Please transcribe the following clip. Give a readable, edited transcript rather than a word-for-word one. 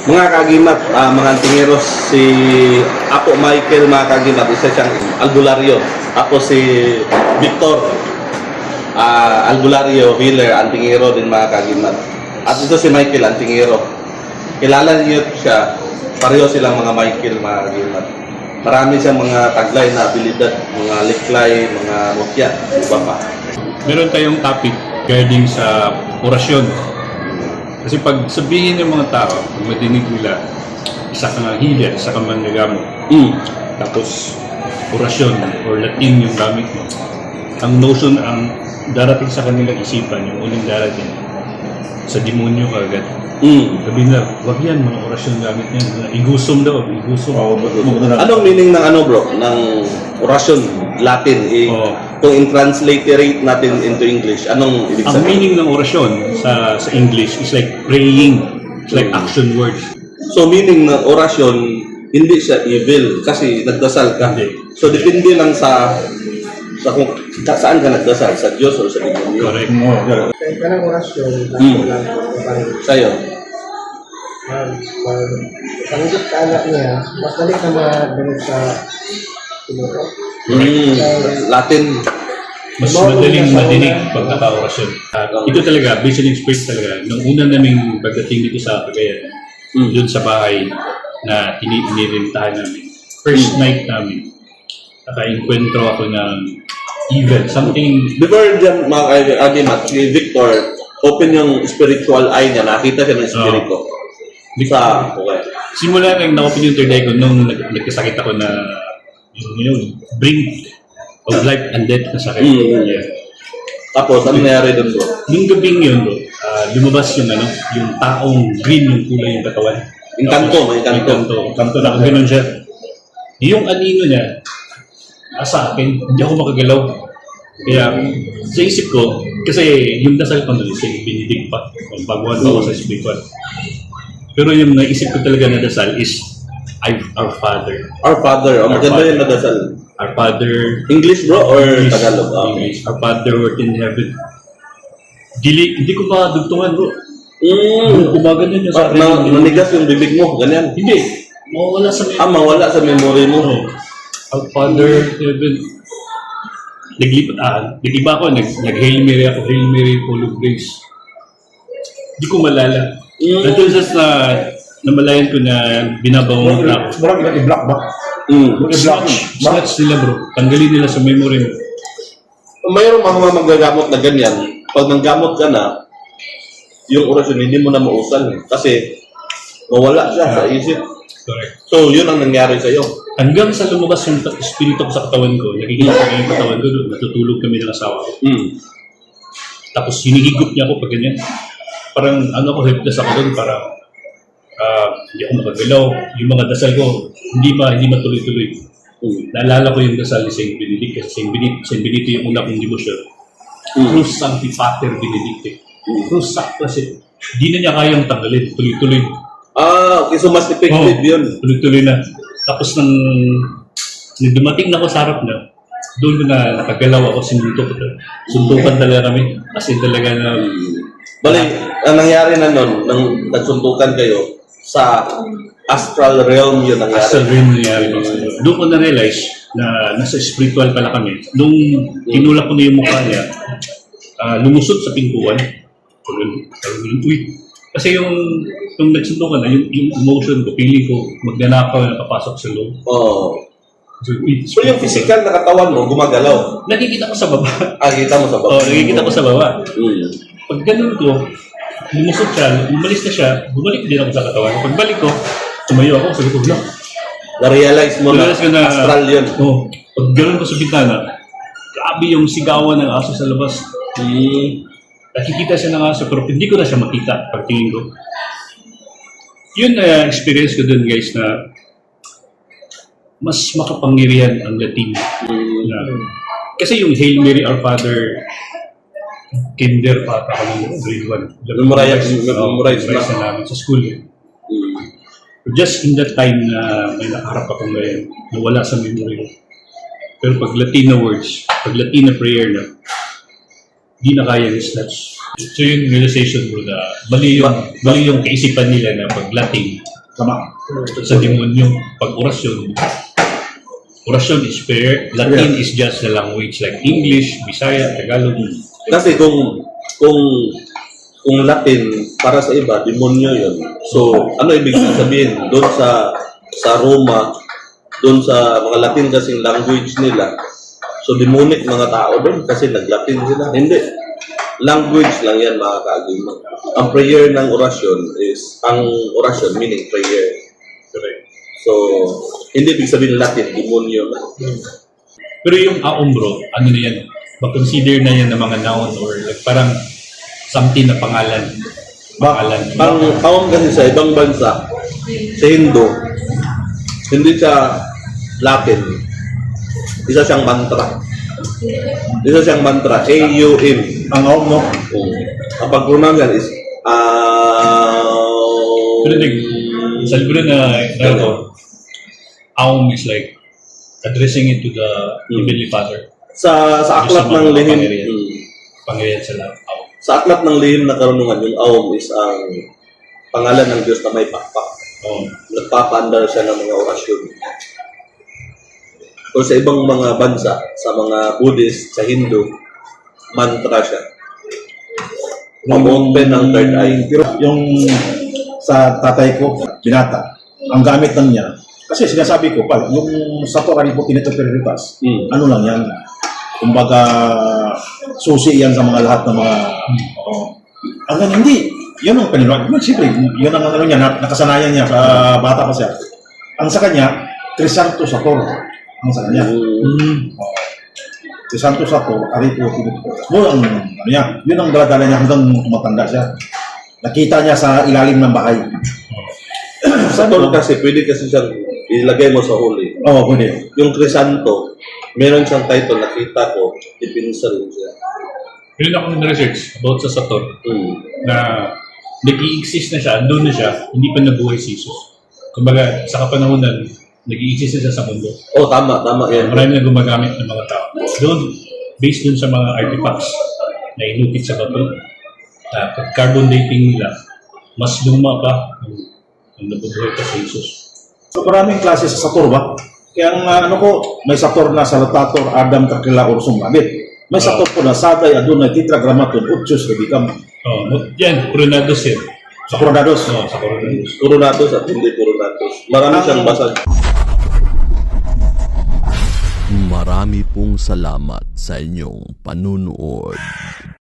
Mga kagimat, mga antingeros, si Apo Michael, mga kagimat, isa siyang albularyo. Ako si Victor Albularyo Wheeler, antingero din, mga kagimat. At ito si Michael, antingero. Kilala niyo siya, pareho silang mga Michael, mga kagimat. Marami siyang mga taglay na abilidad, mga liklay, mga mutya, iba pa. Meron tayong topic regarding sa orasyon. Kasi pag sabihin ng mga tao, pag madinig nila, isa kang healer, isa kang manggagamot, tapos orasyon or Latin yung gamit mo, ang notion, ang darating sa kanilang isipan, yung unang darating, sa demonyo ka agad. Sabi na, wag yan, mga orasyon gamit yan. Igusom daw, igusom. Anong meaning ng bro? Ng orasyon, Latin? Kung in-transliterate natin into English, anong ibig Ang sabihin? meaning ng orasyon sa English is like praying. It's like action words. So meaning ng orasyon, hindi siya evil kasi nagdasal ka. Hindi. So depende lang sa kung saan ka nagdasal, sa Diyos o sa demonyo. Correct. Kaya kanang orasyon, lang Sa'yo. panggit ka anak niya, mas balik na madunod sa tinuro. Latin. Mas madaling madinig pag naka-orasyon. Ito talaga, based on experience talaga, nung una naming pagdating dito sa Cagayan, doon sa bahay na inirintahan namin, first night namin, naka-encuentro ako ng evil, something. Before dyan, mga Agimat, si Victor, open yung spiritual eye niya, nakita siya ng spirito. Okay. Simula nang na-open yung third eye ko nung nagkasakit ako na brink of life and death na sakit. Yeah. Tapos, ano nangyari doon bro? Yung gabing yun, bro, lumabas yung yung taong green yung kulay yung katawan. Yung kanto, may kanto. Kanto na ganun siya. Yung anino niya, sa akin, hindi ako makagalaw. Kaya sa isip ko, kasi yung dasal ko nun, si Benedict pa, baguhan pa ako sa spiritual. Pero yung naisip ko talaga na dasal is Our Father. Our Father. Ang maganda yung nadasal. Our Father. English bro or English, Tagalog? English. Our Father who art in heaven. Hindi ko madugtungan, bro. Gumagano yun sa akin. Nanigas yung bibig mo, ganyan. Hindi. Mawawala sa memory. Mawala sa memory mo. Our Father in heaven. Nag-iba ako. Nag-Hail Mary ako. Hail Mary, full of grace. Hindi ko malala. Until just namalayan ko na binabangon na ako. Marang i-block ba? Snatch nila, bro. Tanggalin nila sa memory mo. Mayroong mga magagamot na ganyan. Pag nanggamot ka na, yung orasyon hindi mo na mausal. Kasi mawala siya sa isip. Correct. So, yun ang nangyari sa'yo. Hanggang sa lumabas yung espiritu ko sa katawan ko, nakikita ko yung katawan ko doon, natutulog kami ng asawa ko. Tapos hinihigop niya ako pag ganyan. Parang ano ko, helpless ako doon, parang hindi ako makagalaw. Yung mga dasal ko, hindi matuloy-tuloy. Naalala ko yung dasal ni Saint Benedict, kasi Saint Benedict yung una kong devotion. Cruz Sancti Pater Benedicte. Cruz Sancti kasi hindi na niya kayang tanggalin, tuloy-tuloy. Okay, so mas effective yun. Tuloy-tuloy na. Tapos nang dumating na ako sa harap na, doon ko na nakagalaw ako, suntukan talaga kami. Kasi talaga na... Bali, ang nangyari na nun, nang nagsuntukan kayo, sa astral realm yun nangyari. Astral realm nangyari. Doon ko na-realize na nasa spiritual pala kami. Nung tinulak ko na yung mukha niya, lumusot sa pintuan. Uy! Kasi yung nagsuntukan na, yung emotion ko, feeling ko, magnanakaw na nakapasok sa loob. So yung physical na katawan mo, gumagalaw. Nakikita ko sa baba. Kita mo sa baba. Nakikita ko sa baba. Pag ganun ko, lumusot siya, umalis na siya, bumalik din ako sa katawan. Pagbalik ko, tumayo ako, sabi ko, Na-realize mo na astral yun. Pag ganun ko sa bintana, grabe yung sigawan ng aso sa labas. Nakikita siya ng aso, pero hindi ko na siya makita pagtingin ko. Yun na experience ko dun, guys, na mas makapangyarihan ang Latin. Kasi yung Hail Mary, Our Father, kinder pa ako ng grade 1. Memorize na namin sa school. Just in that time na may nakaharap ako ngayon, nawala sa memory. Pero pag Latin na words, pag Latin na prayer na, di na kaya i-snatch. So yung realization bro na mali yung kaisipan nila na pag Latin, Sama. Sa demonyo, pag orasyon is prayer, Latin is just the language like English, Bisaya, Tagalog. Kasi kung Latin para sa iba, demonyo yun. So, ano ibig sabihin? Doon sa Roma, doon sa mga Latin kasing language nila, so demonic mga tao doon kasi nag-Latin sila. Hindi. Language lang yan mga kaagimat. Ang prayer ng orasyon is, ang orasyon meaning prayer. Correct. So, hindi ibig sabihin Latin, demonyo. Pero yung aom bro, ano na yan? Ma-consider na yan ng mga noun or like parang something na pangalan. Ang aum kasi sa ibang bansa, sa Hindu, hindi siya Latin. Isa siyang mantra. A-U-M. Ang aum, no? Ang pag-pronounce yan is Pero like, sa libro na ito, aom is like addressing it to the Heavenly Father. sa aklat ng lihim. Pangyayari sa lahat. Aom. Sa aklat ng lihim na karunungan, yung aum is ang pangalan ng Diyos na may pakpak. Oh. Nagpapaandar siya ng mga orasyon. O sa ibang mga bansa, sa mga Buddhist, sa Hindu, mantra siya. Pag-open ng third eye. Pero yung sa tatay ko, binata, ang gamit lang niya, kasi sinasabi ko, pag yung sato kanipo tinito peritas, ano lang yan, kumbaga susi yan sa mga lahat ng mga, hanggang hindi, yun ang paniniwala. Siyempre, yun ang ano niya, nakasanayan niya sa bata pa siya. Ang sa kanya, Crisanto Sator. Ang sa kanya. Crisanto Sator, Aripo, Tinitiputas. Yun ang, ano niya, yun ang daladala niya hanggang matanda siya. Nakita niya sa ilalim ng bahay. Sa tol kasi, pwede kasi siyang ilagay mo sa huli. Oo, pwede. Yung Crisanto, meron siyang title, nakita ko, ipinsal siya. Meron akong research about sa Sator na nag-i-exist na siya, andun na siya, hindi pa nabuhay si Jesus. Kumbaga, sa kapanahonan, nag-i-exist na siya sa mundo. Oh, tama yan. Marami na gumagamit ng mga tao. Doon, based dun sa mga artifacts na inukit sa bato, carbon dating nila, mas luma pa ang nabubuhay pa si Jesus. So maraming klase sa Sator ba? Kaya ang ano ko, may Sator na Salutator, Adam, Kakila, Ursum, Abit. May Sator po na Sagay, Adunay, Tetragrammaton, Utsus, Rebikam. Yan, Coronados yan. Sa Coronados. Sa Coronados. Coronados at hindi Coronados. Marami siyang basag. Marami pong salamat sa inyong panunood.